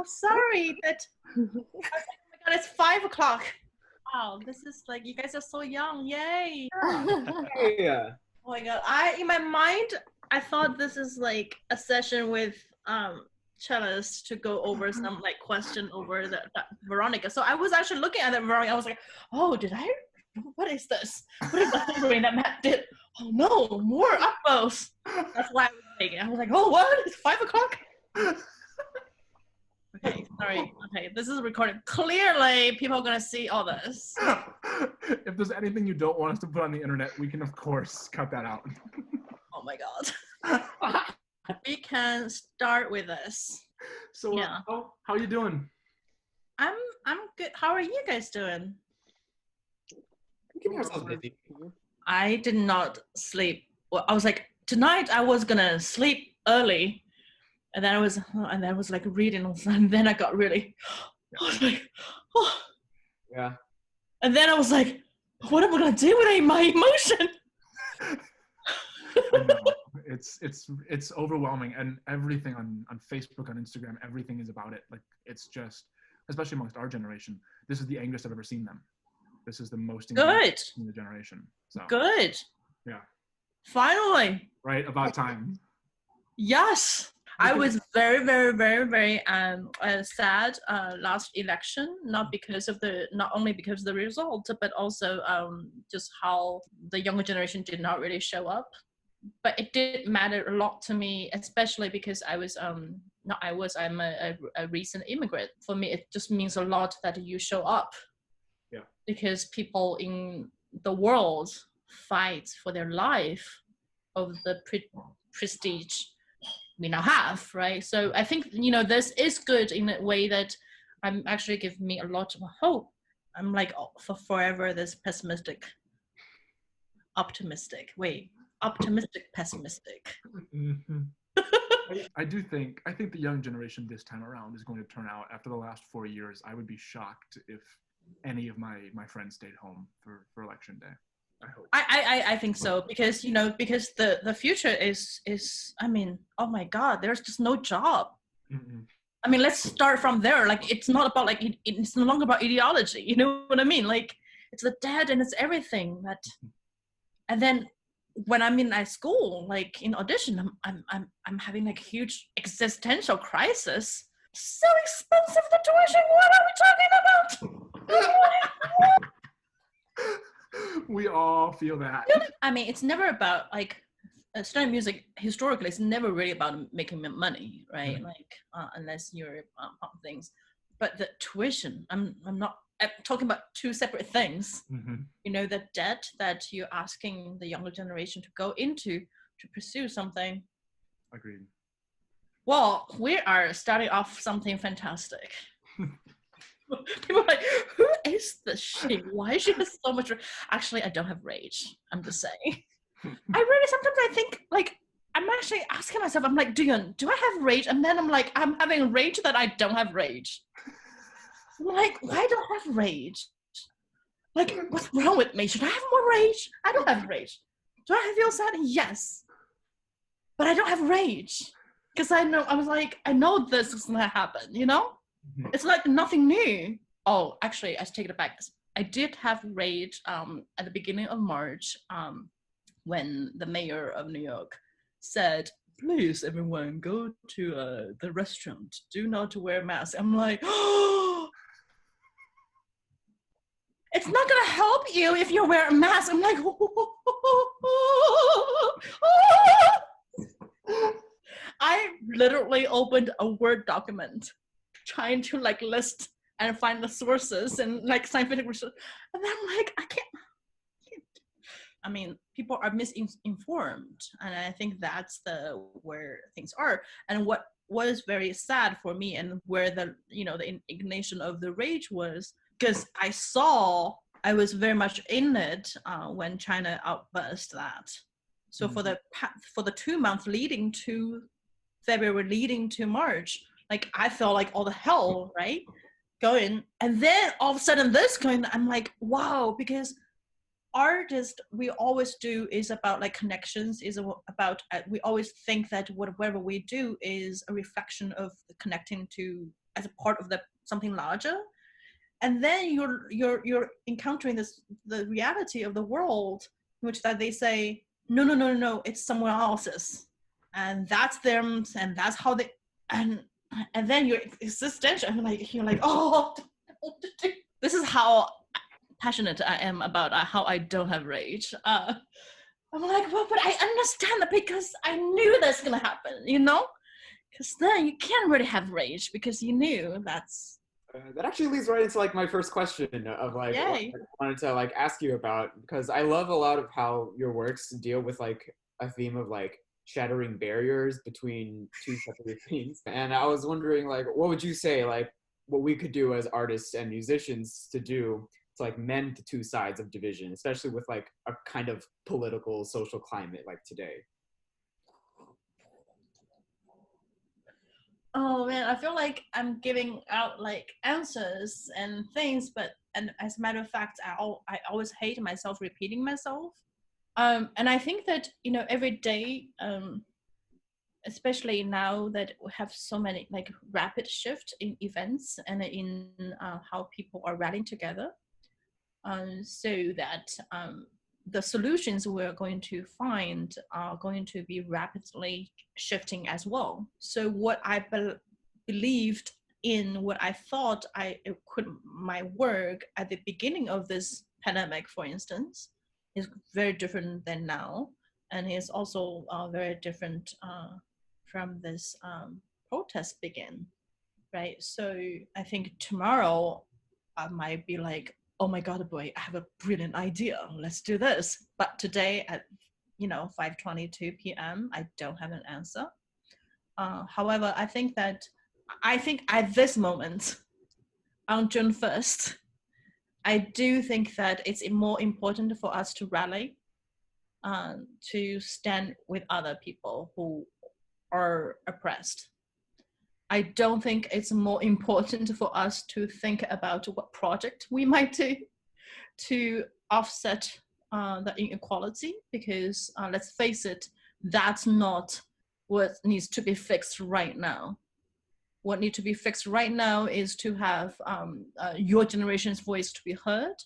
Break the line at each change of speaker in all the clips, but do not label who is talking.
sorry that. I was like, oh my god, it's 5 o'clock. Wow, this is like, you guys are so young. Yay.
Yeah.
Oh my god. In my mind, I thought this is like a session with cellists to go over some like question over the Veronica. So I was actually looking at that Veronica. I was like, oh, what is this? What is the hovering that Matt did? Oh no, more upvotes. That's why I was thinking. I was like, oh, what? It's 5 o'clock? Okay, sorry. Okay, this is recorded. Clearly, people are gonna see all this.
If there's anything you don't want us to put on the internet, we can of course cut that out.
Oh my god. We can start with this.
So
yeah.
How are you doing?
I'm good. How are you guys doing?
Keeping ourselves busy.
I did not sleep. Well, I was like, tonight I was gonna sleep early. And then I was like reading, and then I got really, I was like, oh.
Yeah.
And then I was like, what am I gonna do with my emotion?
I know. It's overwhelming, and everything on Facebook, on Instagram, everything is about it. Like, it's just, especially amongst our generation, this is the angriest I've ever seen them. This is the most
good
in the generation. So
good.
Yeah.
Finally.
Right, about time.
Yes. I was very, very, very, very sad last election, not only because of the result, but also just how the younger generation did not really show up. But it did matter a lot to me, especially because I'm a recent immigrant. For me, it just means a lot that you show up.
Yeah. Because
people in the world fight for their life of the prestige we now have, right? So I think, this is good in a way that I'm actually giving me a lot of hope. I'm like, for forever this pessimistic, pessimistic.
Mm-hmm. I think the young generation this time around is going to turn out, after the last 4 years, I would be shocked if any of my friends stayed home for election day. I hope.
I think so, because the future is I mean, oh my god, there's just no job.
Mm-mm.
I mean, let's start from there. Like, it's not about like it's no longer about ideology. You know what I mean? Like, it's the debt and it's everything that. And then when I'm in school, like in audition, I'm having like huge existential crisis. So expensive, the tuition. What are we talking about?
We all feel that.
I mean, it's never about like studying music. Historically, it's never really about making money, right? Mm-hmm. Like unless you're things. But the tuition, I'm talking about two separate things. Mm-hmm. The debt that you're asking the younger generation to go into to pursue something.
Agreed.
Well, we are starting off something fantastic. People are like, who is this she? Why is she has so much Actually, I don't have rage. I'm just saying. Sometimes I think, like, I'm actually asking myself, I'm like, do I have rage? And then I'm like, I'm having rage that I don't have rage. I'm like, why don't I have rage? Like, what's wrong with me? Should I have more rage? I don't have rage. Do I feel sad? Yes. But I don't have rage. Because I know this is going to happen, Mm-hmm. It's like nothing new. Oh, actually, I take it back. I did have rage at the beginning of March when the mayor of New York said, please, everyone, go to the restaurant. Do not wear masks. I'm like, oh, it's not going to help you if you wear a mask. I'm like, I literally opened a Word document trying to like list and find the sources and like scientific research. And then I'm like, I can't. I mean, people are misinformed. And I think that's where things are. And what was very sad for me, and where the indignation of the rage was, because I was very much in it when China outburst that. So mm-hmm. for the 2 months leading to February, leading to March, like I felt like all the hell, right, going. And then all of a sudden this going, I'm like, wow, because artists, we always do is about like connections, is about, we always think that whatever we do is a reflection of connecting to as a part of something larger. And then you're encountering the reality of the world, in which that they say, no, it's someone else's, and that's them, and that's how they, and then you're existential, and you're like, oh, this is how passionate I am about how I don't have rage. I'm like, well, but I understand that because I knew that's gonna happen, because then you can't really have rage because you knew that's.
That actually leads right into like my first question of like what I wanted to like ask you about, because I love a lot of how your works deal with like a theme of like shattering barriers between two separate things. And I was wondering, like, what would you say like what we could do as artists and musicians to do to like mend the two sides of division, especially with like a kind of political social climate like today?
Oh man, I feel like I'm giving out like answers and things, and as a matter of fact, I always hate myself repeating myself. And I think that every day, especially now that we have so many like rapid shift in events and in how people are rallying together, so that the solutions we're going to find are going to be rapidly shifting as well. So what I believed in, what I thought my work at the beginning of this pandemic, for instance, is very different than now, and is also very different from this protest began, right? So I think tomorrow I might be like, oh my God, boy, I have a brilliant idea. Let's do this. But today at 5:22 p.m., I don't have an answer. However, I think at this moment, on June 1st, I do think that it's more important for us to rally, to stand with other people who are oppressed. I don't think it's more important for us to think about what project we might do to offset the inequality, because let's face it, that's not what needs to be fixed right now. What needs to be fixed right now is to have your generation's voice to be heard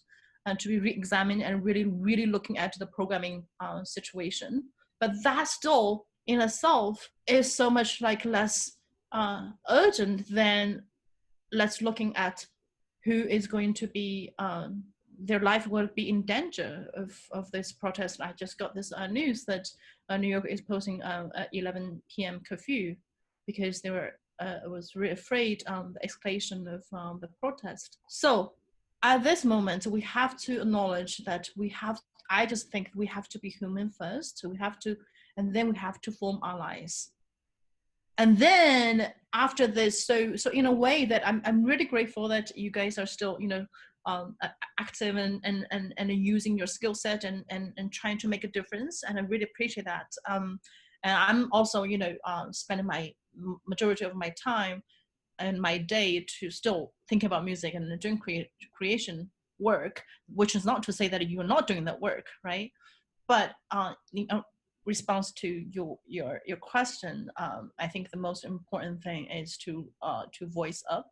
and to be re-examined and really, really looking at the programming situation. But that still in itself is so much like less urgent than let's looking at who is going to be their life will be in danger of this protest. I just got this news that New York is posting at 11 p.m. curfew because they was really afraid the escalation of the protest. So at this moment, we have to acknowledge that I just think we have to be human first. And then we have to form allies. And then after this, so in a way that I'm really grateful that you guys are still, active and using your skill set and trying to make a difference. And I really appreciate that. And I'm also, spending my majority of my time and my day to still think about music and doing creation work, which is not to say that you're not doing that work, right? But response to your question, I think the most important thing is to voice up.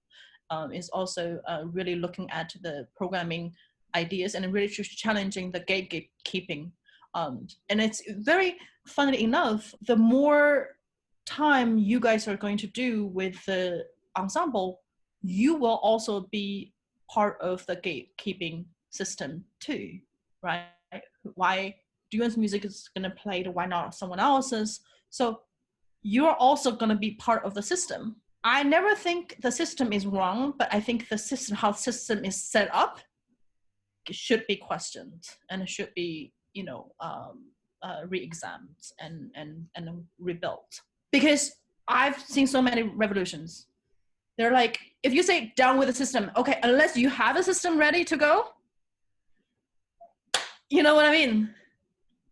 Is also really looking at the programming ideas and really challenging the gatekeeping. And it's very, funnily enough, the more time you guys are going to do with the ensemble, you will also be part of the gatekeeping system too, right? Why Duan's music is going to play, why not someone else's? So you're also going to be part of the system. I never think the system is wrong, but I think the system, how the system is set up, should be questioned and it should be, re-examined and rebuilt. Because I've seen so many revolutions. They're like, if you say down with the system, okay, unless you have a system ready to go, you know what I mean?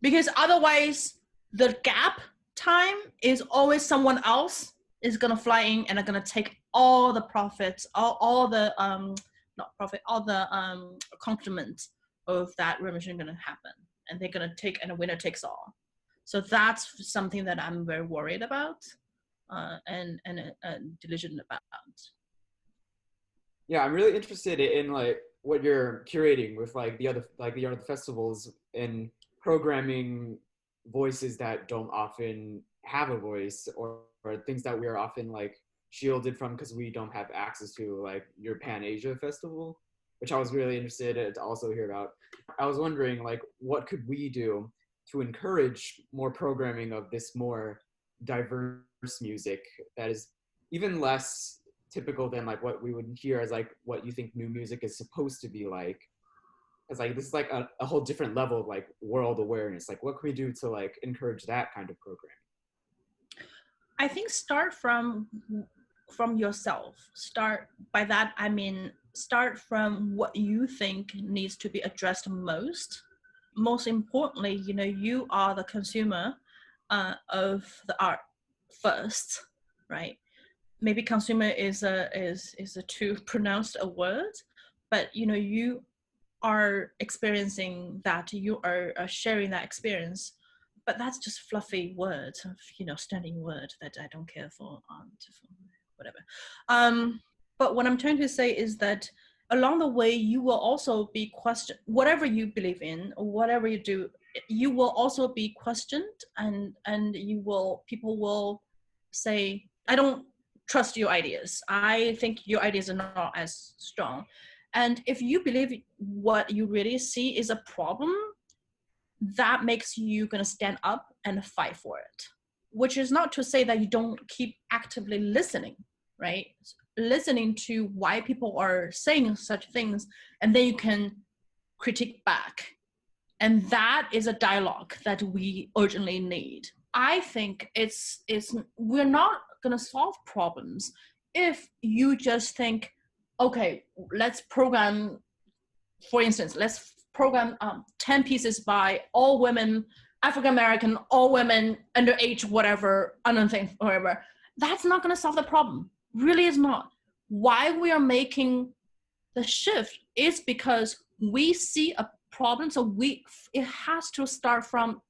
Because otherwise, the gap time is always someone else is gonna fly in and are gonna take all the profits, all the not profit, all the compliments of that revolution gonna happen, and they're gonna take, and a winner takes all. So that's something that I'm very worried about and diligent about.
Yeah, I'm really interested in like what you're curating with the other festivals and programming voices that don't often have a voice, or things that we are often like shielded from because we don't have access to, like your Pan Asia festival, which I was really interested to also hear about. I was wondering like what could we do to encourage more programming of this more diverse music that is even less typical than like what we would hear as like what you think new music is supposed to be like. It's like this is like a whole different level of like world awareness. Like what can we do to like encourage that kind of programming?
I think start from yourself. Start by that I mean start from what you think needs to be addressed most. Most importantly, you are the consumer of the art first, right? Maybe consumer is a too pronounced a word, but you are experiencing that, you are sharing that experience, but that's just fluffy words of standing word that I don't care for whatever. But what I'm trying to say is that along the way you will also be questioned. Whatever you believe in or whatever you do, you will also be questioned, and people will say, I don't trust your ideas, I think your ideas are not as strong. And if you believe what you really see is a problem, that makes you going to stand up and fight for it. Which is not to say that you don't keep actively listening, right? Listening to why people are saying such things, and then you can critique back. And that is a dialogue that we urgently need. I think we're not going to solve problems if you just think, okay, let's program, for instance, let's program 10 pieces by all women, African American, all women, underage, whatever, unknown thing, whatever. That's not going to solve the problem. Really is not. Why we are making the shift is because we see a problem. So it has to start from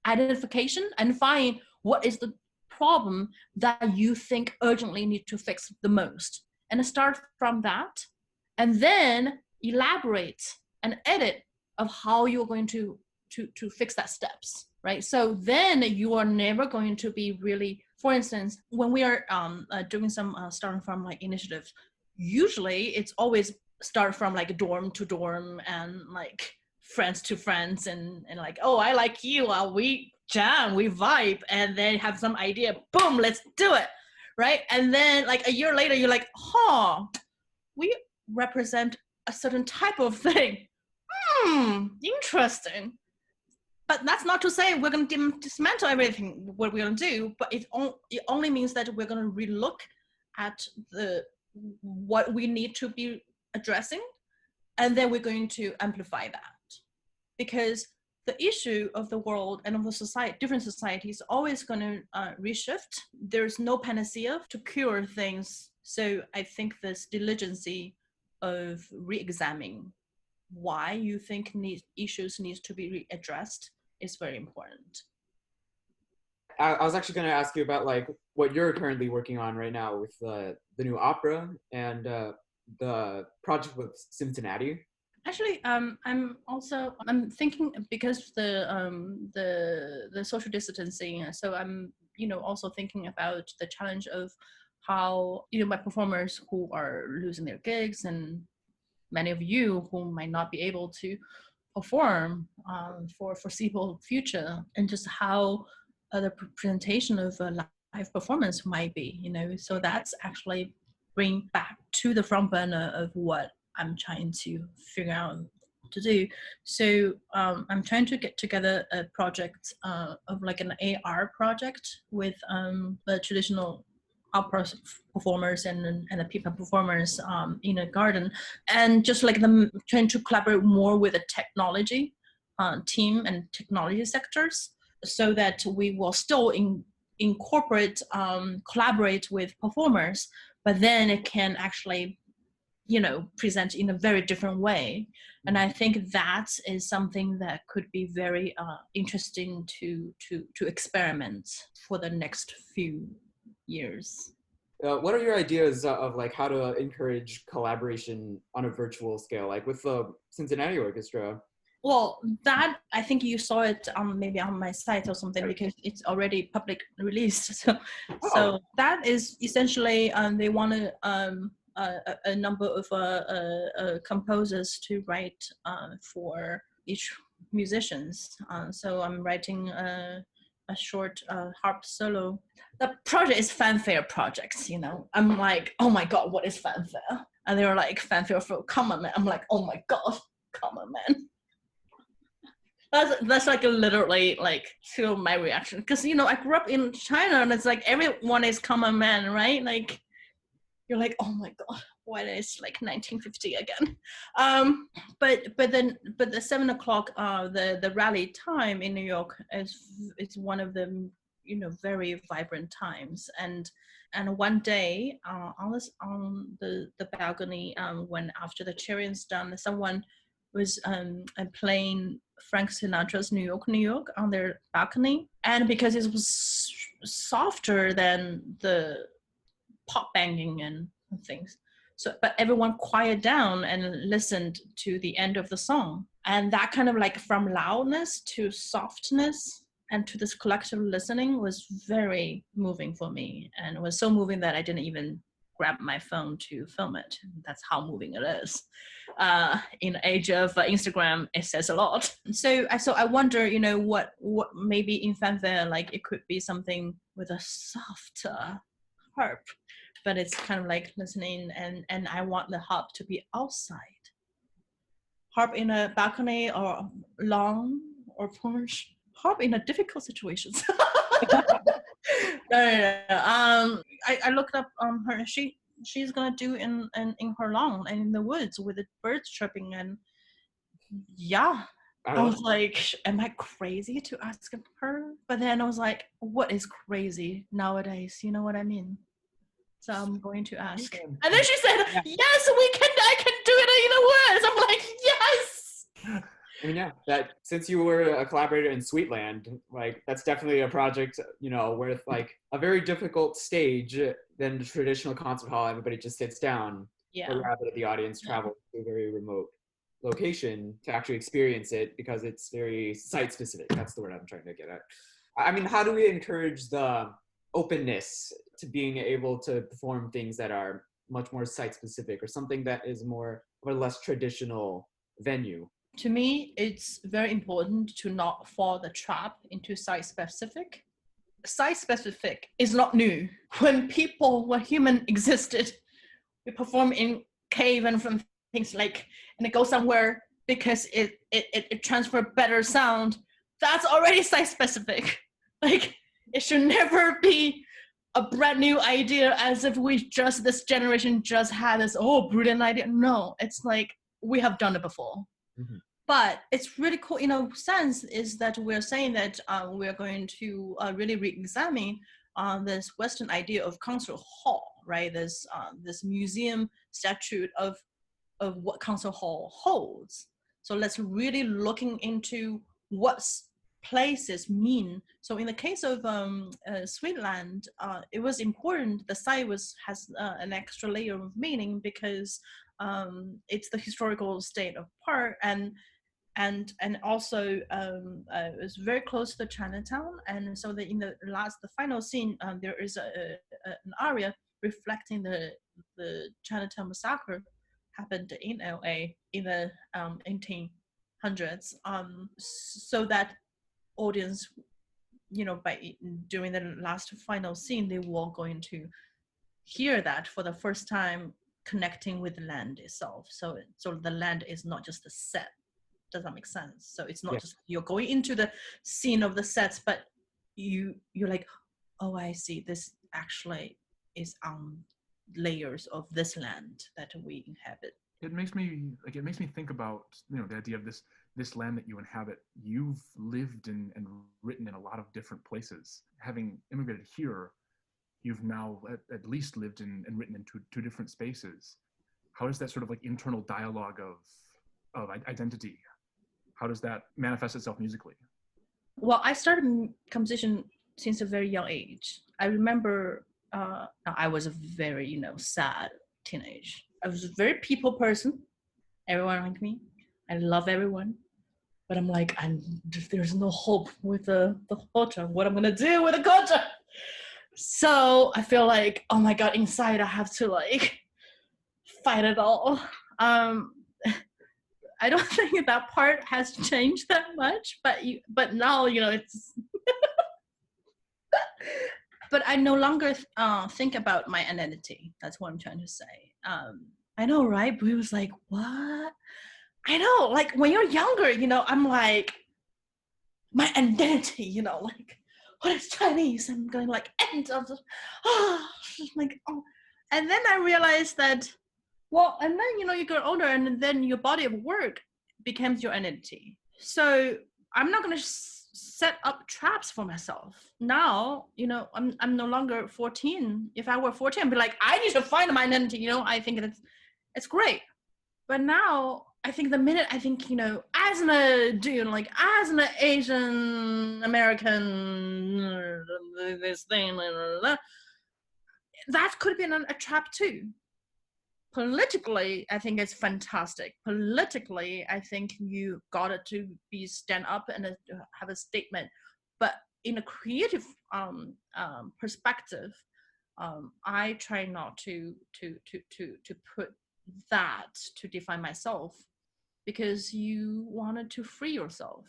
identification and find what is the problem that you think urgently need to fix the most, and start from that, and then elaborate and edit of how you're going to fix that steps, right? So then you are never going to be really, for instance, when we are doing some starting from like initiatives, usually it's always start from like dorm to dorm and like friends to friends, and like, oh, I like you, we jam, we vibe, and then have some idea, boom, let's do it, right? And then like a year later you're like, we represent a certain type of thing, interesting. But that's not to say we're going to dismantle everything what we're going to do, but it only means that we're going to relook at what we need to be addressing, and then we're going to amplify that. Because the issue of the world and of the society, different societies, is always going to reshift. There's no panacea to cure things. So I think this diligency of re-examining why you think issues need to be addressed is very important.
I was actually going to ask you about like what you're currently working on right now with the new opera and the project with Cincinnati.
Actually, I'm thinking, because the social distancing. So I'm also thinking about the challenge of how my performers who are losing their gigs, and many of you who might not be able to perform for foreseeable future, and just how the presentation of a live performance might be. So that's actually bring back to the front burner of what I'm trying to figure out to do. So I'm trying to get together a project of like an AR project with the traditional opera performers and the people performers in a garden, and just like them trying to collaborate more with the technology team and technology sectors, so that we will still incorporate, collaborate with performers, but then it can actually present in a very different way. And I think that is something that could be very interesting to experiment for the next few years.
what are your ideas of like how to encourage collaboration on a virtual scale, like with the Cincinnati Orchestra?
Well, that I think you saw it maybe on my site or something because it's already public released. So that is essentially they want a number of composers to write for each musicians. So I'm writing a short harp solo. The project is fanfare projects, you know. I'm like, oh my god, what is fanfare? And they were like, fanfare for common man. I'm like, oh my god, common man. That's like literally like to my reaction, because you know I grew up in China and it's like everyone is common man, right? Like you're like, oh my god, why is like 1950 again? But the 7 o'clock the rally time in New York is one of the, you know, very vibrant times. And one day on the balcony, when after the cheering's done, someone was playing Frank Sinatra's New York, New York on their balcony. And because it was softer than the pop banging and things, so but everyone quieted down and listened to the end of the song. And that kind of like from loudness to softness and to this collective listening was very moving for me. And it was so moving that I didn't even grab my phone to film it. That's how moving it is. In the age of Instagram, it says a lot. So I wonder, you know, what maybe in fanfare, like it could be something with a softer harp, but it's kind of like listening, and I want the harp to be outside. Harp in a balcony or lawn or porch. Harp in a difficult situations. No. I looked up her. She's gonna do in her lawn and in the woods with the birds chirping, and yeah. I was like, am I crazy to ask her? But then I was like, what is crazy nowadays? You know what I mean? So I'm going to ask. And then she said, yes, I can do it in the woods. I'm like, yes.
I mean, yeah, that since you were a collaborator in Sweetland, like that's definitely a project, you know, with like a very difficult stage than the traditional concert hall. Everybody just sits down.
Yeah.
But rather the audience travels to a very remote location to actually experience it because it's very site specific. That's the word I'm trying to get at. I mean, how do we encourage the openness to being able to perform things that are much more site specific or something that is more or less traditional venue?
To me, it's very important to not fall the trap into site specific. Site specific is not new. When human existed, we perform in cave and from things like, and it goes somewhere because it transfer better sound. That's already site specific. Like it should never be a brand new idea as if this generation just had this brilliant idea. No, it's like we have done it before. Mm-hmm. But it's really cool in a sense is that we're saying that we're going to really re-examine this Western idea of concert hall, right? This museum statute of what concert hall holds. So let's really looking into what places mean. So in the case of Sweetland, it was important. The site has an extra layer of meaning because it's the historical state of park, and also it was very close to the Chinatown. And so in the final scene, there is an aria reflecting the Chinatown massacre happened in LA in the 1800s. So that audience, you know, during the last final scene, they were going to hear that for the first time, connecting with the land itself. So the land is not just a set. Does that make sense? So it's not just you're going into the scene of the sets, but you're like, oh, I see. This actually is layers of this land that we inhabit.
It makes me think about, you know, the idea of this land that you inhabit. You've lived and written in a lot of different places. Having immigrated here, you've now at least lived and written in two different spaces. How is that sort of like internal dialogue of identity? How does that manifest itself musically?
Well, I started composition since a very young age. I remember I was a very, sad teenage. I was a very people person. Everyone liked me. I love everyone. But I'm like, there's no hope with the culture. What I'm gonna do with the culture? So I feel like, oh my God, inside I have to like fight it all. I don't think that part has changed that much, but now, it's. But I no longer think about my identity. That's what I'm trying to say. I know, right? But it was like, what? I know, like when you're younger, I'm like, my identity, like, what is Chinese? I'm going like, and like, oh. And then I realized that, well, and then, you grow older and then your body of work becomes your identity. So I'm not going to set up traps for myself. Now, I'm no longer 14. If I were 14, I'd be like, I need to find my identity, I think it's great. But now, I think the minute as an dude, like as an Asian American, this thing, that could be a trap too. Politically, I think it's fantastic. Politically, I think you got to be stand up and have a statement. But in a creative perspective, I try not to put that to define myself, because you wanted to free yourself.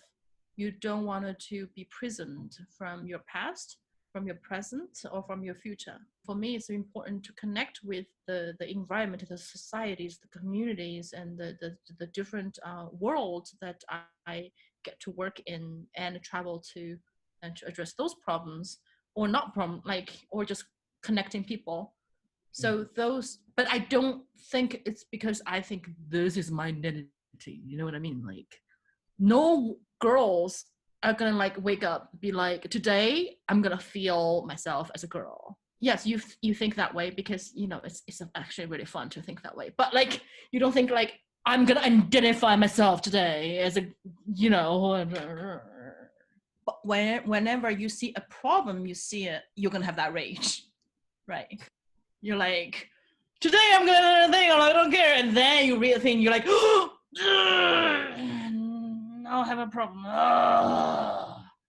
You don't want to be prisoned from your past, from your present, or from your future. For me, it's important to connect with the environment, the societies, the communities, and the different worlds that I get to work in and travel to, and to address those problems, or not problem, or just connecting people. So but I don't think it's because I think this is my identity. You know what I mean? Like, no girls are gonna wake up, be like, today I'm gonna feel myself as a girl. Yes, you think that way because it's actually really fun to think that way. But you don't think I'm gonna identify myself today as a But whenever you see a problem, you're gonna have that rage, right? You're like, today I'm gonna think, I don't care, and then you read a thing, you're like, I'll have a problem,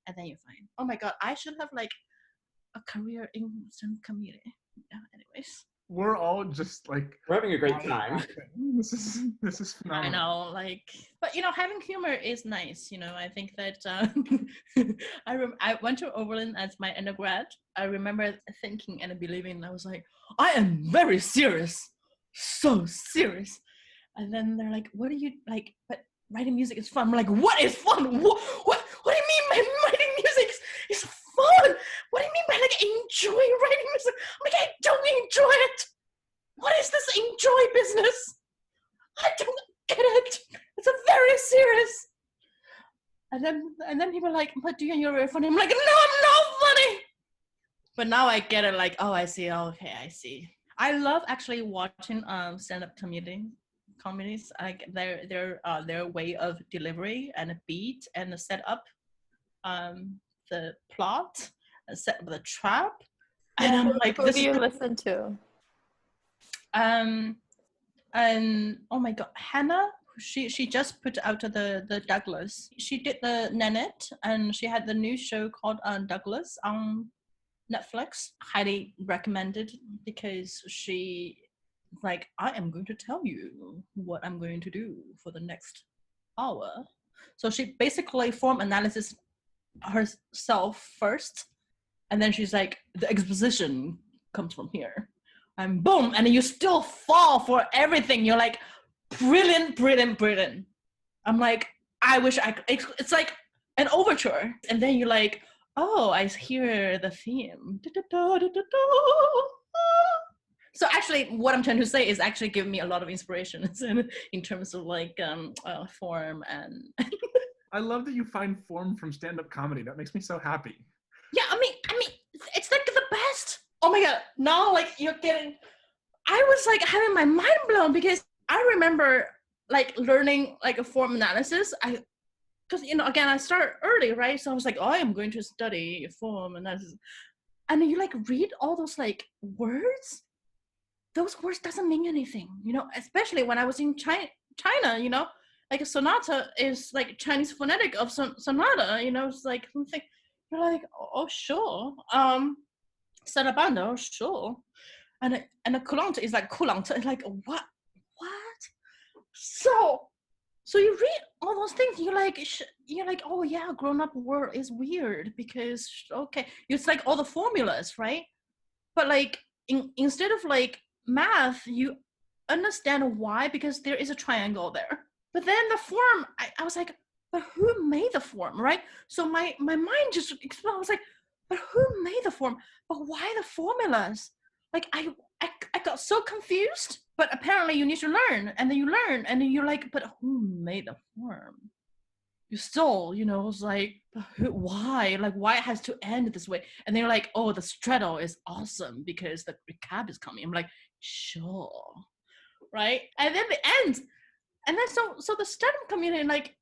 and then you're fine. Oh my God, I should have a career in some community. Yeah, anyways,
we're all just we're
having a great time.
This is phenomenal.
I know, but having humor is nice. I think that I went to Oberlin as my undergrad. I remember thinking and believing, I was like, I am very serious, so serious. And then they're like, what do you like? But writing music is fun. I'm like, what is fun? What do you mean writing music is fun? What do you mean by enjoying writing music? I'm like, I don't enjoy it. What is this enjoy business? I don't get it. It's a very serious. And then people are like, but you're very funny. I'm like, no, I'm not funny. But now I get it, oh, I see. Oh, okay, I see. I love actually watching stand-up comedies. Their way of delivery and a beat and the setup, the plot, set up the trap. And I'm like,
who do you listen to?
And oh my God, Hannah, she just put out the Douglas. She did the Nanette, and she had the new show called Douglas on Netflix. Highly recommended, because she I am going to tell you what I'm going to do for the next hour. So she basically form analysis herself first, and then she's like, the exposition comes from here, and boom, and you still fall for everything. You're like, brilliant. I'm like, I wish I could. It's like an overture, and then you're like, oh, I hear the theme. So actually, what I'm trying to say is actually giving me a lot of inspiration in terms of form and.
I love that you find form from stand-up comedy. That makes me so happy.
Yeah, I mean, it's the best. Oh my God! Now, you're getting. I was having my mind blown, because I remember learning a form analysis. Because again, I started early, right? So I was like, oh, I'm going to study form analysis. and you like read all those like words. Those words doesn't mean anything, you know, especially when I was in China, you know, like a sonata is like Chinese phonetic of sonata, you know, it's like something, you're like, oh, sure. Sarabando, sure. And a coulante is like coulante, it's like, what? So you read all those things, you're like, oh yeah, grown-up world is weird because, okay, it's like all the formulas, right? But like, instead of like math, you understand why, because there is a triangle there. But then the form, I was like, but who made the form, right? So my mind just exploded. I was like, but who made the form? But why the formulas? Like I got so confused. But apparently you need to learn, and then you learn, and then you're like, but who made the form? You stole, you know, it's like, why? Like, why it has to end this way? And then you're like, oh, the straddle is awesome because the recap is coming. I'm like, sure, right? And then the end, and then so the straddle community, like,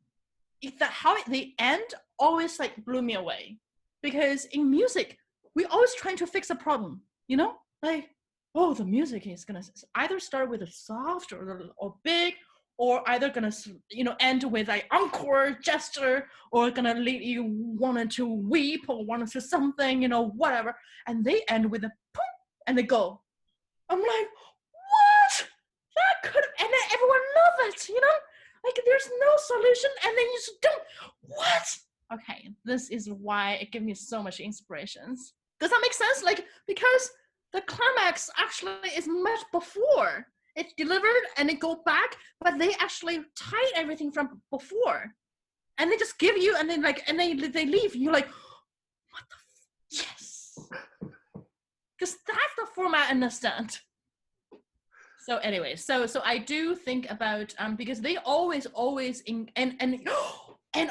the end always like blew me away, because in music we always trying to fix a problem, you know, like, oh, the music is gonna either start with a soft or big, or either gonna, you know, end with an encore gesture, or gonna lead you wanted to weep or wanted to something, you know, whatever. And they end with a boom, and they go. I'm like, what? That could, and then everyone love it, you know? Like, there's no solution, and then you just don't. What? Okay, this is why it gives me so much inspirations. Does that make sense? Like, because the climax actually is much before it's delivered, and it go back, but they actually tied everything from before, and they just give you, and then like, and they leave. You're like, what the? Yes, because that's the format I understand. So anyway, so I do think about because they always and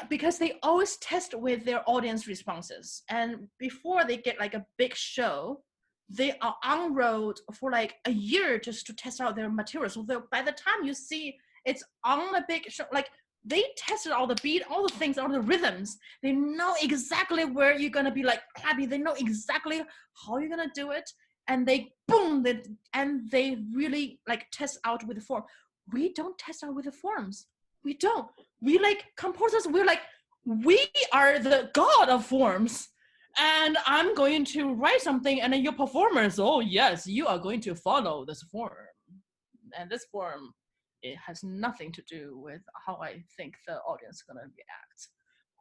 because they always test with their audience responses, and before they get like a big show, they are on road for like a year just to test out their material. So by the time you see it's on a big show, like they tested all the beat, all the things, all the rhythms. They know exactly where you're gonna be like clappy. They know exactly how you're gonna do it, and they boom, and they really like test out with the form. We don't test out with the forms. We don't. We like composers. We're like, we are the god of forms. And I'm going to write something, and then your performers, oh yes, you are going to follow this form. And this form, it has nothing to do with how I think the audience is gonna react.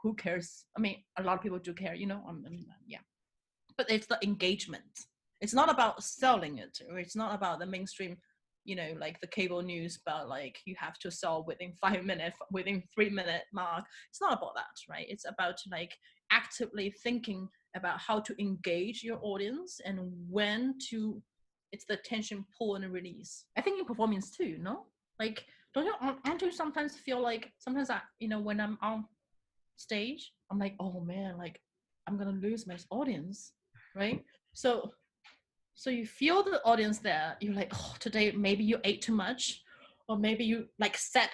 Who cares? I mean, a lot of people do care, you know, yeah. But it's the engagement. It's not about selling it, or it's not about the mainstream, you know, like the cable news about like you have to sell within 5 minutes, within 3 minute mark. It's not about that, right? It's about like actively thinking about how to engage your audience and when to, it's the tension pull and release. I think in performance too, no? Like, aren't you sometimes feel like, sometimes I, you know, when I'm on stage, I'm like, oh man, like I'm gonna lose my audience, right? So you feel the audience there, you're like, oh, today maybe you ate too much, or maybe you like sat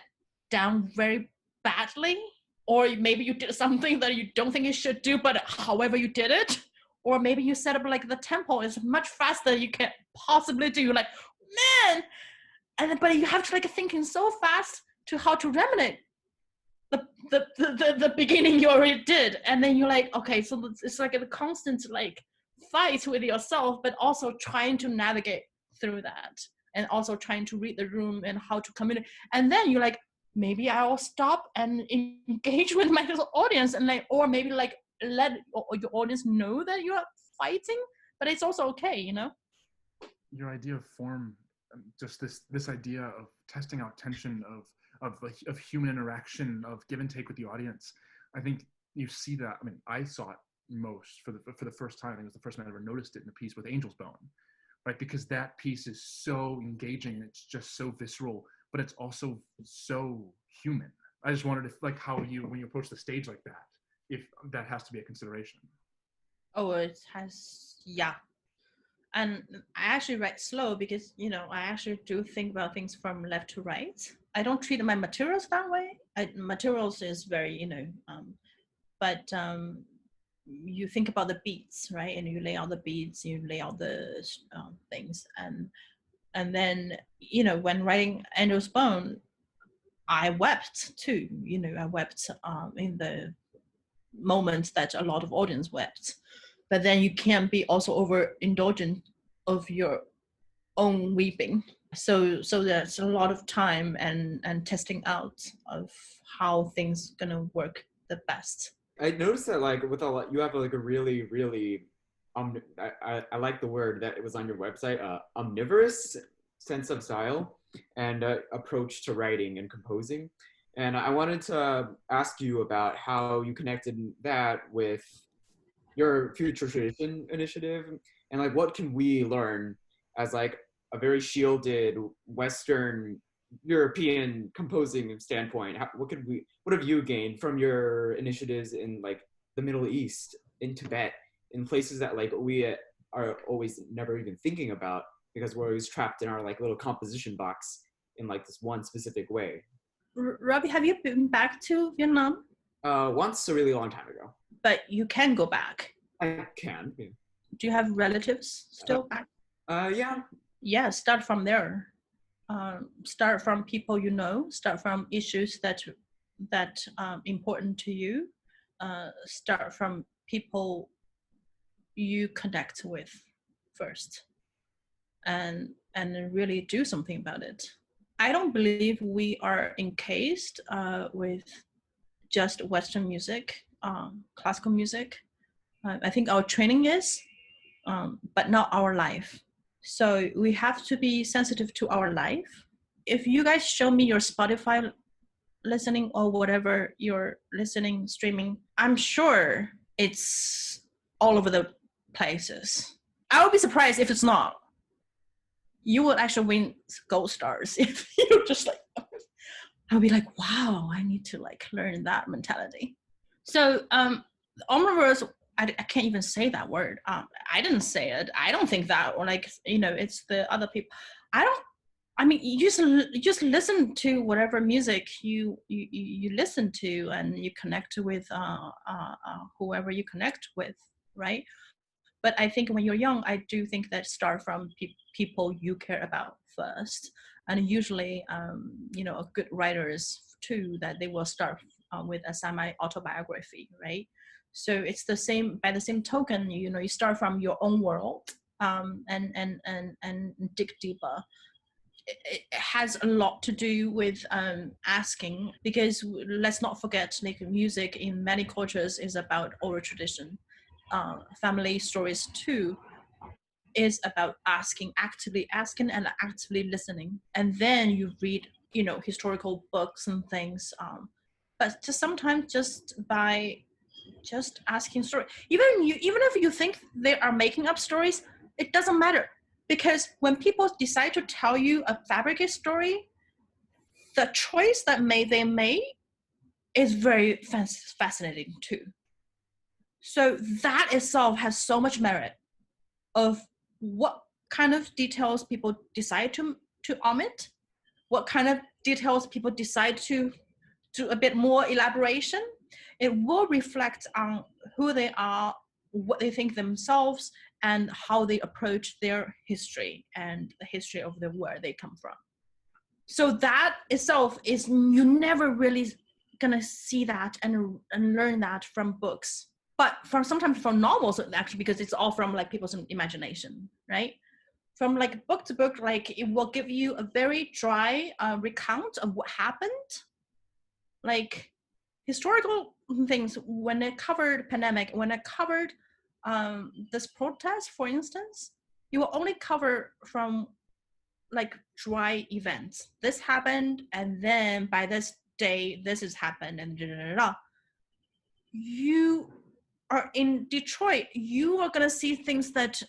down very badly, or maybe you did something that you don't think you should do, but however you did it, or maybe you set up like the tempo is much faster than you can possibly do. You're like, man, and then, but you have to like thinking so fast to how to remedy the beginning you already did, and then you're like, okay, so it's like a constant like fight with yourself, but also trying to navigate through that, and also trying to read the room and how to communicate. And then you're like, maybe I'll stop and engage with my audience, and like, or maybe like let your audience know that you're fighting, but it's also okay, you know.
Your idea of form, just this idea of testing out tension, of human interaction, of give and take with the audience. I think you see that. I mean, I saw it most for the first time. I think it was the first time I ever noticed it in the piece with Angel's Bone, right? Because that piece is so engaging. It's just so visceral, but it's also so human. I just wondered if, like, how you, when you approach the stage like that, if that has to be a consideration.
Oh, it has, yeah. And I actually write slow because, you know, I actually do think about things from left to right. I don't treat my materials that way. Materials is very, you know, but you think about the beats, right? And you lay out the beats, you lay out the things, and then when writing Angel's Bone, I wept too. I wept in the moments that a lot of audience wept, but then you can't be also overindulgent of your own weeping. So there's a lot of time and testing out of how things gonna work the best.
I noticed that like with a lot, you have like a really, really, I like the word that it was on your website, omnivorous sense of style and approach to writing and composing. And I wanted to ask you about how you connected that with your Future Tradition initiative, and like what can we learn as like a very shielded Western European composing standpoint? What have you gained from your initiatives in like the Middle East, in Tibet, in places that like we are always never even thinking about because we're always trapped in our like little composition box in like this one specific way?
Robbie, have you been back to Vietnam?
Once, a really long time ago.
But you can go back.
I can. Yeah.
Do you have relatives still back?
Yeah.
Yeah, start from there. Start from people you know. Start from issues that important to you. Start from people you connect with first, and really do something about it. I don't believe we are encased with just Western music, classical music. I think our training is, but not our life. So we have to be sensitive to our life. If you guys show me your Spotify listening or whatever you're listening, streaming, I'm sure it's all over the places. I would be surprised if it's not. You would actually win gold stars if you're just like, I'll be like, wow, I need to like learn that mentality. So omnivorous, I can't even say that word. I didn't say it. I don't think that, or like, it's the other people. You just listen to whatever music you listen to, and you connect with whoever you connect with, right? But I think when you're young, I do think that start from people you care about first. And usually, good writers too, that they will start with a semi-autobiography, right? So it's the same, by the same token, you start from your own world and dig deeper. It has a lot to do with asking, because let's not forget, like, music in many cultures is about oral tradition. Family stories too is about actively asking and actively listening. And then you read, historical books and things. But just sometimes just by just asking story, even if you think they are making up stories, it doesn't matter, because when people decide to tell you a fabricated story, the choice that they made is very fascinating too. So that itself has so much merit of what kind of details people decide to omit, what kind of details people decide to do a bit more elaboration. It will reflect on who they are, what they think themselves, and how they approach their history and the history of where they come from. So that itself is, you never really gonna see that and learn that from books, but sometimes from novels actually, because it's all from like people's imagination, right? From like book to book, like it will give you a very dry recount of what happened. Like historical things, when it covered pandemic, when it covered this protest, for instance, you will only cover from like dry events. This happened, and then by this day, this has happened, and da, da, da, da. You are in Detroit, you are gonna see things that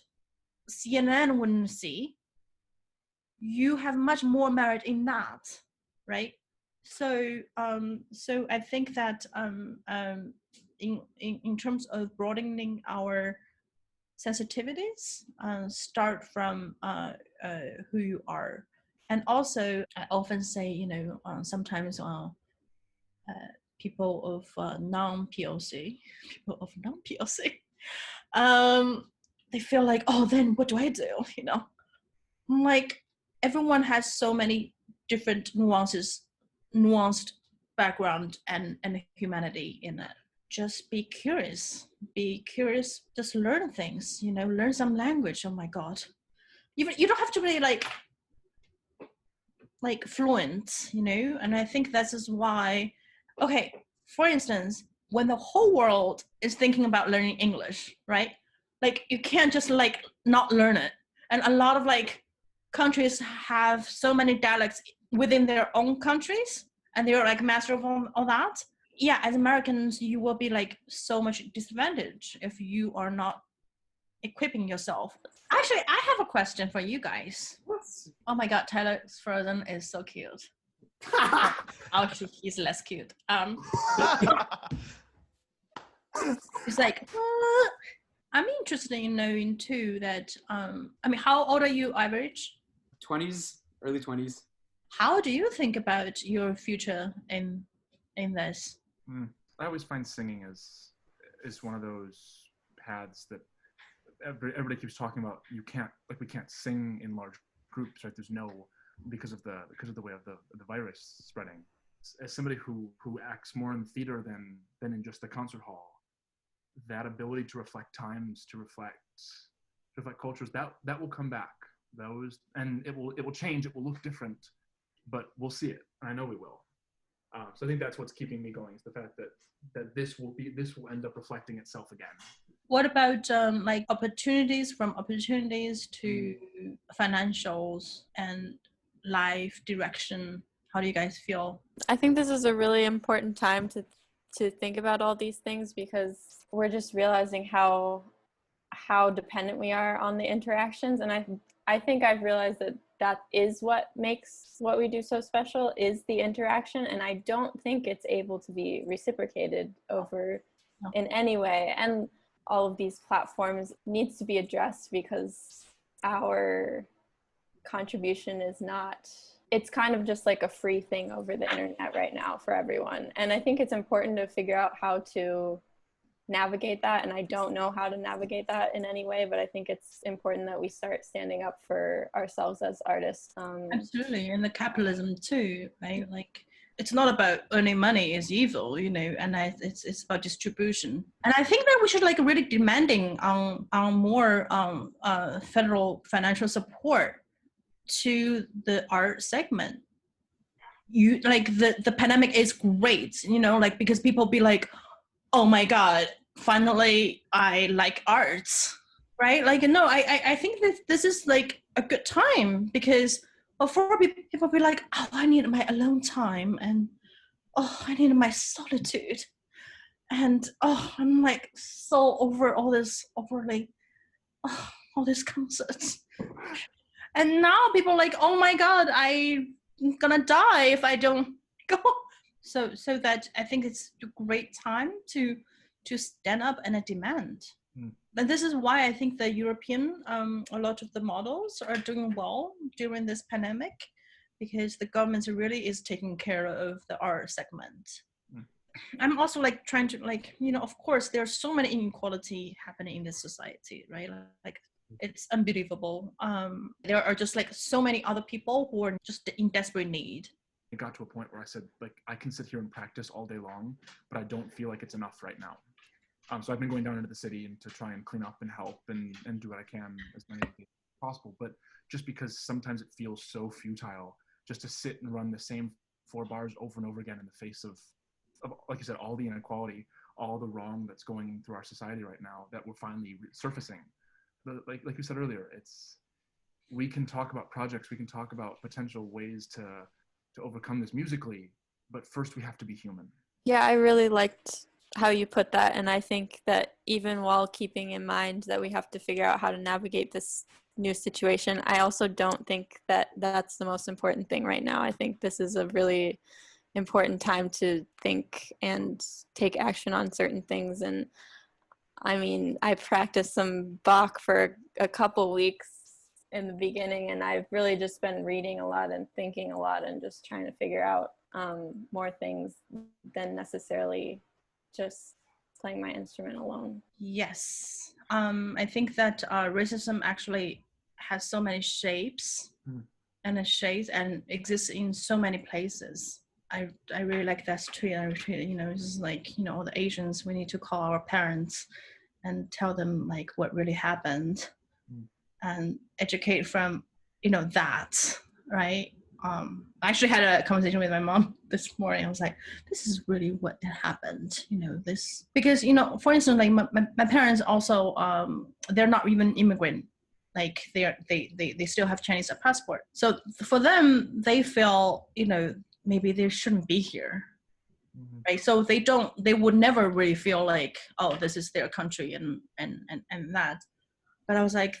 CNN wouldn't see. You have much more merit in that, right? So I think that in terms of broadening our sensitivities, start from who you are. And also, I often say, sometimes people of non-POC, they feel like, oh, then what do I do? You know, like everyone has so many different nuanced background and humanity in it. Just be curious, just learn things, you know, learn some language. Oh my God. Even you don't have to be like fluent, you know. And I think this is why, okay, for instance, when the whole world is thinking about learning English, right? Like you can't just like not learn it. And a lot of like countries have so many dialects within their own countries, and they're like master of all that. Yeah, as Americans, you will be like so much disadvantage if you are not equipping yourself. Actually, I have a question for you guys. Oh my God, Tyler's Frozen is so cute. Actually, he's less cute. It's like, I'm interested in knowing too that, I mean, how old are you, average?
20s, early 20s.
How do you think about your future in this?
I always find singing is one of those paths that everybody keeps talking about. We can't sing in large groups, right? There's no, because of the way of the virus spreading. As somebody who acts more in theater than in just the concert hall, that ability to reflect times, to reflect cultures, that will come back. And it will change. It will look different, but we'll see it. I know we will. So I think that's what's keeping me going, is the fact that this will end up reflecting itself again.
What about like opportunities to financials and life direction? How do you guys feel?
I think this is a really important time to think about all these things, because we're just realizing how dependent we are on the interactions. And I think I've realized that is what makes what we do so special, is the interaction. And I don't think it's able to be reciprocated over in any way. And all of these platforms needs to be addressed, because our contribution is not, it's kind of just like a free thing over the internet right now for everyone. And I think it's important to figure out how to navigate that. And I don't know how to navigate that in any way, but I think it's important that we start standing up for ourselves as artists.
Absolutely. And the capitalism too, right? Like, it's not about earning money is evil, you know, and it's about distribution. And I think that we should like really demanding on more federal financial support to the art segment. You like the pandemic is great, you know, like because people be like, oh my God, finally I like arts, right? Like, no, I think that this is like a good time, because before people be like, oh, I need my alone time, and oh, I need my solitude, and oh, I'm like so over all this all these concerts. And now people are like, oh my God, I'm gonna die if I don't go. So that I think it's a great time to stand up and demand. And this is why I think the European, a lot of the models are doing well during this pandemic, because the government really is taking care of the art segment. I'm also like trying to like, you know, of course there's so many inequality happening in this society, right? Like it's unbelievable. There are just like so many other people who are just in desperate need.
It got to a point where I said, like, I can sit here and practice all day long, but I don't feel like it's enough right now. So I've been going down into the city and to try and clean up and help and do what I can as many as possible. But just because sometimes it feels so futile just to sit and run the same 4 bars over and over again in the face of like you said, all the inequality, all the wrong that's going through our society right now that we're finally surfacing. Like you said earlier, we can talk about projects, we can talk about potential ways to overcome this musically, but first we have to be human.
Yeah, I really liked how you put that, and I think that even while keeping in mind that we have to figure out how to navigate this new situation, I also don't think that that's the most important thing right now. I think this is a really important time to think and take action on certain things. And I mean, I practiced some Bach for a couple weeks in the beginning, and I've really just been reading a lot and thinking a lot and just trying to figure out more things than necessarily just playing my instrument alone.
Yes. I think that racism actually has so many shapes and shades and exists in so many places. I really like that tweet. It's just like, all the Asians, we need to call our parents and tell them like what really happened and educate from, that, right? I actually had a conversation with my mom this morning. I was like, this is really what happened, this, because, for instance, like my parents also, they're not even immigrant. Like they still have Chinese passport. So for them, they feel, maybe they shouldn't be here. Right. So they would never really feel like, oh, this is their country and that. But I was like,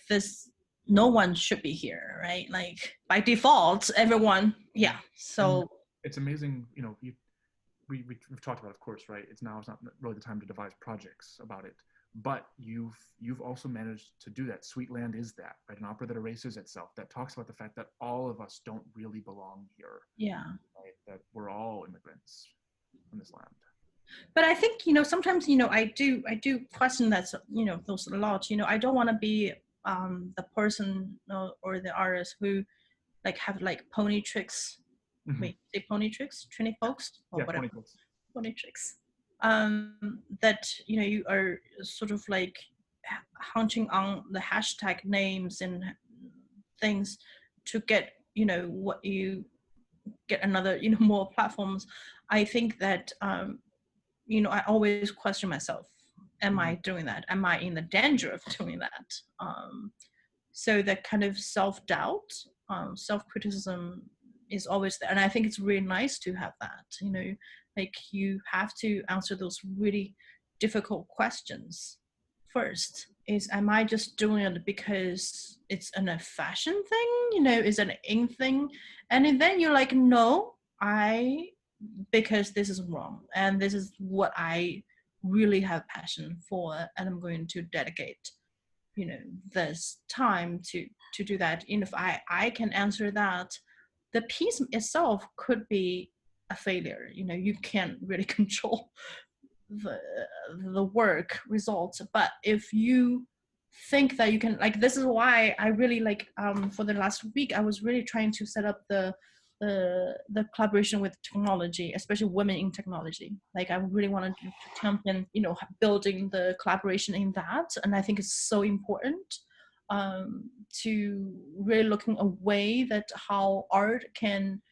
no one should be here, right? Like by default, everyone, yeah. So
it's amazing, we've talked about, of course, right? It's not really the time to devise projects about it, but you've also managed to do that. Sweetland is that, right? An opera that erases itself, that talks about the fact that all of us don't really belong here.
Yeah.
Right? That we're all immigrants on this land.
But I think, sometimes, I do question that, those a lot. I don't want to be the person or the artist who like have like pony tricks. Wait, say pony tricks, Trini folks, or whatever. Pony tricks. That you are sort of like hunting on the hashtag names and things to get what you get another more platforms. I think that I always question myself. Am I doing that? Am I in the danger of doing that? So that kind of self-doubt, self-criticism is always there. And I think it's really nice to have that, like you have to answer those really difficult questions. First is, am I just doing it because it's a fashion thing? Is it an in thing? And then you're like, no, because this is wrong. And this is what I really have passion for. And I'm going to dedicate this time to do that. And if I can answer that, the piece itself could be a failure. You can't really control the work results. But if you think that you can, like, this is why I really like for the last week I was really trying to set up the collaboration with technology, especially women in technology. Like I really wanted to champion, building the collaboration in that. And I think it's so important to really looking a way that how art can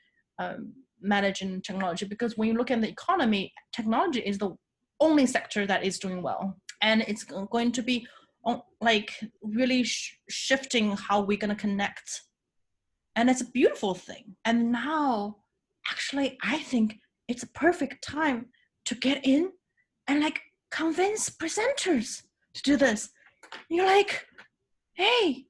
manage in technology. Because when you look at the economy, technology is the only sector that is doing well. And it's going to be like really shifting how we're going to connect. And it's a beautiful thing. And now, actually, I think it's a perfect time to get in and like convince presenters to do this. You're like, hey,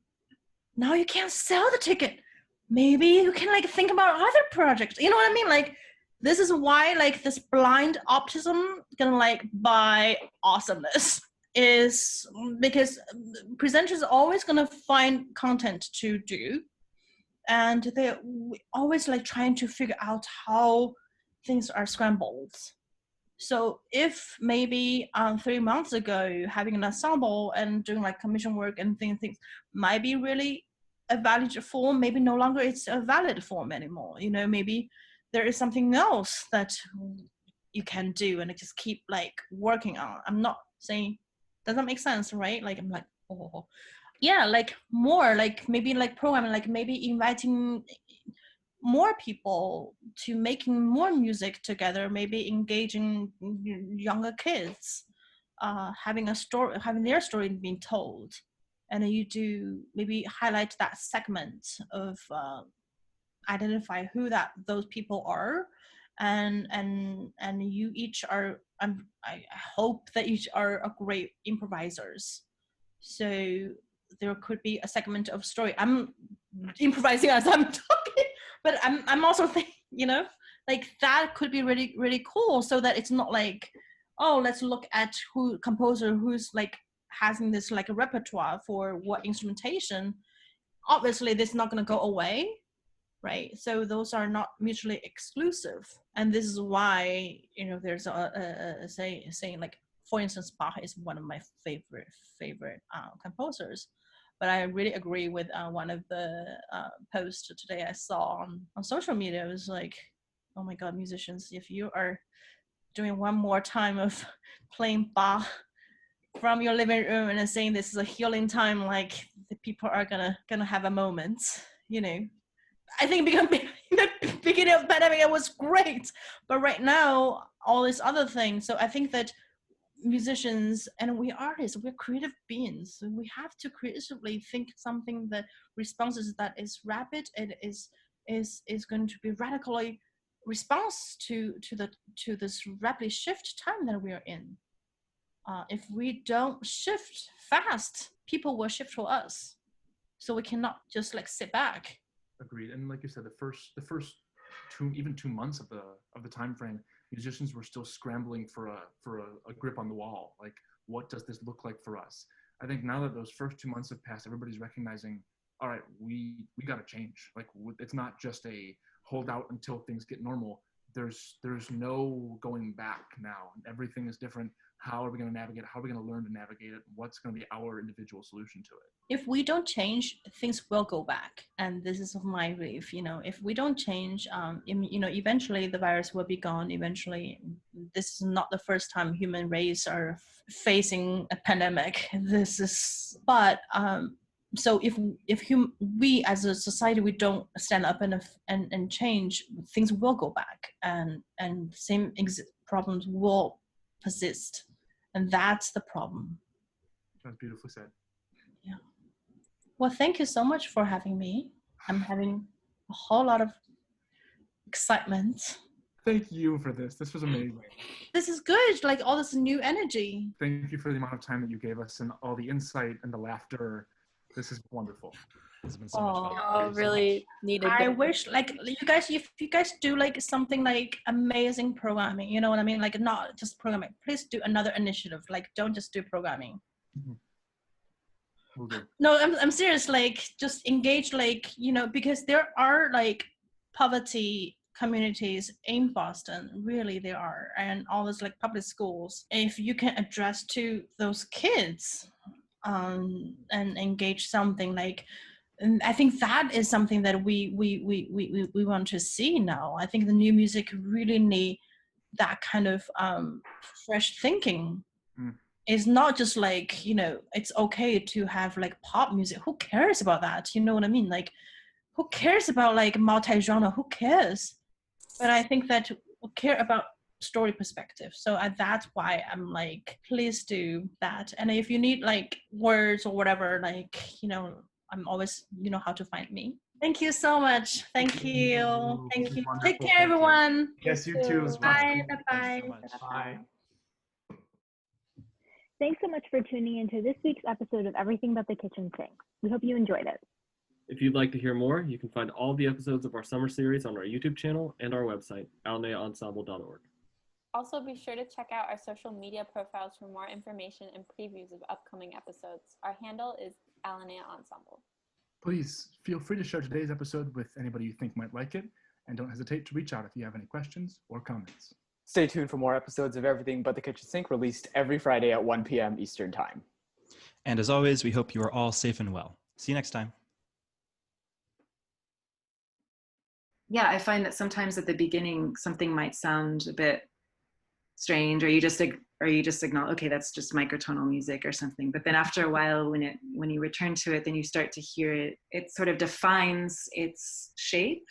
now you can't sell the ticket. Maybe you can like think about other projects. You know what I mean? Like, this is why like this blind optimism gonna like buy awesomeness is because presenters are always gonna find content to do. And they're always like trying to figure out how things are scrambled. So if maybe 3 months ago, having an ensemble and doing like commission work and things might be really a valid form, maybe no longer it's a valid form anymore. Maybe there is something else that you can do and just keep like working on. I'm not saying, does that make sense, right? Like I'm like, oh. Yeah, like more like maybe like programming, like maybe inviting more people to making more music together, maybe engaging younger kids, having their story being told. And you do maybe highlight that segment of identify who those people are, and you each are, I hope that each are a great improvisers. So there could be a segment of story. I'm improvising as I'm talking, but I'm also thinking, like that could be really, really cool. So that it's not like, oh, let's look at who composer who's like having this like a repertoire for what instrumentation. obviously this is not going to go away, right? So those are not mutually exclusive. And this is why, there's a saying like, for instance, Bach is one of my favorite composers. But I really agree with one of the posts today I saw on social media. It was like, oh my God, musicians, if you are doing one more time of playing Bach from your living room and saying this is a healing time, like the people are gonna have a moment, I think in the beginning of the pandemic it was great, but right now all these other things. So I think that musicians and we artists, we're creative beings. So we have to creatively think something that responses that is rapid. It is going to be radically response to this rapidly shift time that we are in. If we don't shift fast, people will shift to us. So we cannot just like sit back.
Agreed. And like you said, the first 2 months of the time frame, musicians were still scrambling for a grip on the wall. Like, what does this look like for us? I think now that those first 2 months have passed, everybody's recognizing, all right, we got to change. Like, it's not just a hold out until things get normal. There's no going back now. Everything is different. How are we going to navigate it? How are we going to learn to navigate it? What's going to be our individual solution to it?
If we don't change, things will go back. And this is my belief, if we don't change, eventually the virus will be gone. Eventually, this is not the first time human race are facing a pandemic. So if we as a society, we don't stand up and change, things will go back, and same problems will persist, and that's the problem.
That's beautifully said.
Yeah. Well, thank you so much for having me. I'm having a whole lot of excitement.
Thank you for this. This was amazing.
This is good, like all this new energy.
Thank you for the amount of time that you gave us and all the insight and the laughter. This is wonderful.
This has been so much fun.
Oh, really needed.
I wish, like, if you guys do like something like amazing programming, you know what I mean? Like, not just programming. Please do another initiative. Like, don't just do programming.
Mm-hmm. Will do.
No, I'm serious. Like, just engage, like, because there are like poverty communities in Boston. Really, there are, and all those like public schools. If you can address to those kids, and engage something like, and I think that is something that we want to see now. I think the new music really need that kind of fresh thinking. It's not just like, it's okay to have like pop music. Who cares about that? You know what I mean? Like, who cares about like multi-genre? Who cares? But I think that we care about story perspective. So that's why I'm like, please do that. And if you need like words or whatever, like, I'm always, how to find me. Thank you so much. Thank you. Thank you. Take care, everyone.
Yes, you too.
Bye. Bye.
Bye.
Thanks so much for tuning into this week's episode of Everything But the Kitchen Sink. We hope you enjoyed it.
If you'd like to hear more, you can find all the episodes of our summer series on our YouTube channel and our website, alineaensemble.org.
Also, be sure to check out our social media profiles for more information and previews of upcoming episodes. Our handle is Alinéa Ensemble.
Please feel free to share today's episode with anybody you think might like it, and don't hesitate to reach out if you have any questions or comments.
Stay tuned for more episodes of Everything But the Kitchen Sink, released every Friday at 1 p.m. Eastern Time.
And as always, we hope you are all safe and well. See you next time.
Yeah, I find that sometimes at the beginning, something might sound a bit strange, or you just acknowledge, okay, that's just microtonal music or something. But then after a while, when you return to it, then you start to hear it sort of defines its shape